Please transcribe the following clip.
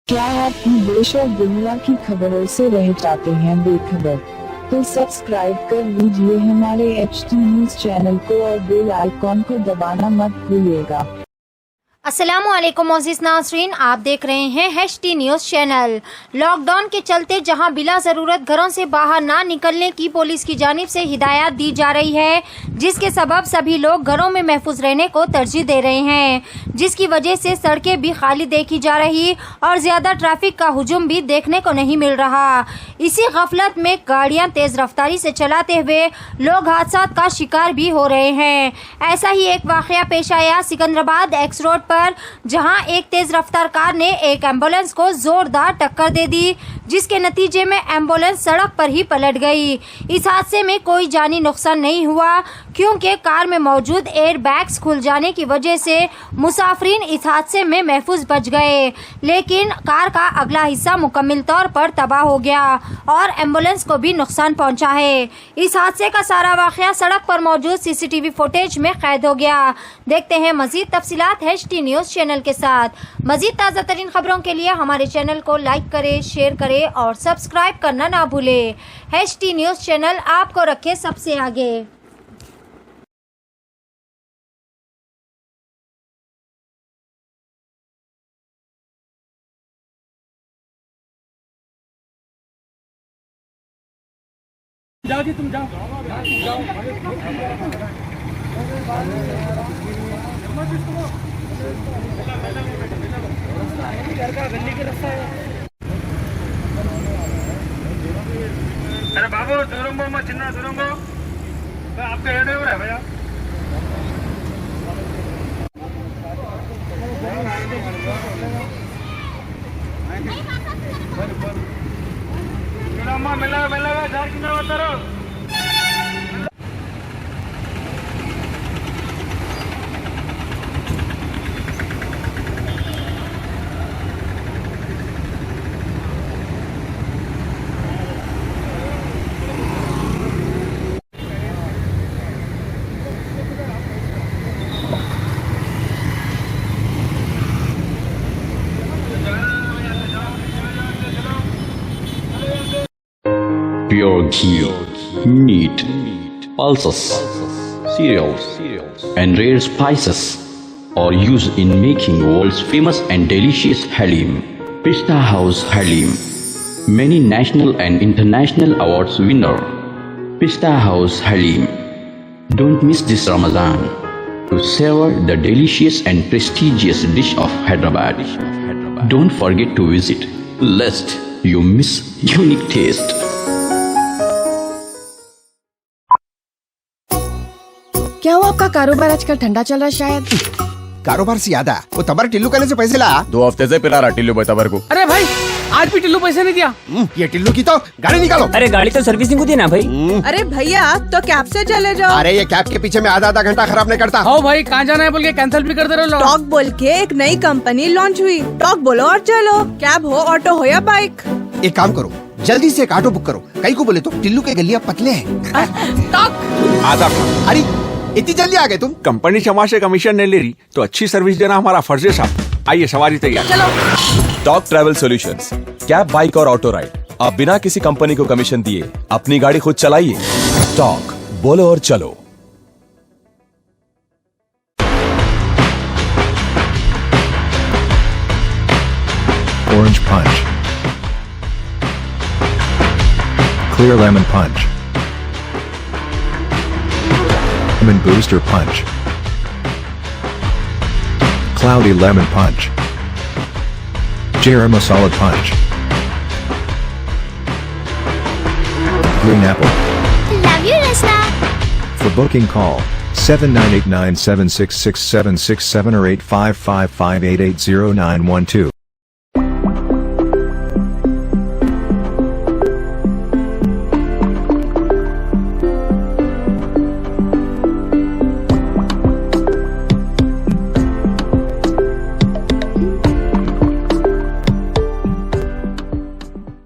क्या आप देश और दुनिया की खबरों से रह जाते हैं बेखबर? तो सब्सक्राइब कर लीजिए हमारे HT न्यूज चैनल को और बेल आइकॉन को दबाना मत भूलिएगा। अस्सलामुअलैकुम मोज़िज़ नाज़रीन, आप देख रहे हैं HT न्यूज़ चैनल। लॉकडाउन के चलते जहां बिला ज़रूरत घरों से बाहर ना निकलने की पुलिस की जानिब से हिदायत दी जा रही है, जिसके सबब सभी लोग घरों में महफूज रहने को तरजीह दे रहे हैं, जिसकी वजह से सड़कें भी खाली देखी जा रही और ज़्यादा ट्रैफिक का हुजूम भी देखने को नहीं मिल रहा। इसी गफलत में गाड़ियाँ तेज़ रफ्तारी से चलाते हुए लोग हादसा का शिकार भी हो रहे हैं। ऐसा ही एक वाक़या पेश आया सिकंदराबाद एक्स रोड पर, जहां एक तेज रफ्तार कार ने एक एम्बुलेंस को जोरदार टक्कर दे दी, जिसके नतीजे में एम्बुलेंस सड़क पर ही पलट गई। इस हादसे में कोई जानी नुकसान नहीं हुआ, क्योंकि कार में मौजूद एयर बैग्स खुल जाने की वजह से मुसाफिरीन इस हादसे में महफूज बच गए, लेकिन कार का अगला हिस्सा मुकम्मल तौर पर तबाह हो गया और एम्बुलेंस को भी नुकसान पहुंचा है। इस हादसे का सारा वाक़या सड़क पर मौजूद CCTV फुटेज में कैद हो गया। देखते हैं मजीद तफसीलात HT न्यूज़ चैनल के साथ। मजीद ताज़ा तरीन खबरों के लिए हमारे चैनल को लाइक करें, शेयर करें और सब्सक्राइब करना ना भूलें। HT न्यूज़ चैनल आपको रखे सबसे आगे। जाओ जी, तुम जाओ जाओ। अरे बाबू दुरंगो मत चिन्ना, दुरंगो आपका हेड ड्राइवर है भैया। मिला मिला चार किलो उतारो। Pure ghee, meat, pulses, cereals, and rare spices are used in making world's famous and delicious halim. Pista House Halim, many national and international awards winner. Pista House Halim. Don't miss this Ramadan to savor the delicious and prestigious dish of Hyderabad. Don't forget to visit, lest you miss unique taste. क्या हुआ, आपका कारोबार आजकल ठंडा चल रहा है शायद? कारोबार से याद आया, वो तबर टिल्लू कहने से पैसे ला। 2 हफ्ते से पिला रहा टिल्लू भाई तबर को। अरे भाई, आज भी टिल्लू पैसे नहीं दिया। ये टिल्लू की तो गाड़ी निकालो। अरे गाड़ी तो सर्विसिंग होती है ना भाई। अरे भैया, तो कैब से चले जाओ। अरे ये कैब के पीछे में आधा घंटा खराब नहीं करता। हो भाई, कहाँ जाना है बोल के कैंसिल भी कर दे रहे हो। टॉक बोल के एक नई कंपनी लॉन्च हुई। टॉक बोलो और चलो, कैब हो, ऑटो हो या बाइक। एक काम करो, जल्दी से एक ऑटो बुक करो। कहीं को बोले तो टिल्लू के गलियां पतले हैं। टॉक आधा अरे इतनी जल्दी आ गए तुम? कंपनी क्षमा से कमीशन नहीं ले रही तो अच्छी सर्विस देना हमारा फर्ज है साहब। आइए, सवारी तैयार। चलो। Talk travel solutions, cab, bike और ऑटो राइड। अब बिना किसी कंपनी को कमीशन दिए अपनी गाड़ी खुद चलाइए। टॉक, बोलो और चलो। Orange Punch, Clear Lemon Punch, Lemon Booster Punch, Cloudy Lemon Punch, Jera Masala Punch, Green Apple. Love you, Rasna. For booking call 7989766767 or 8555880912.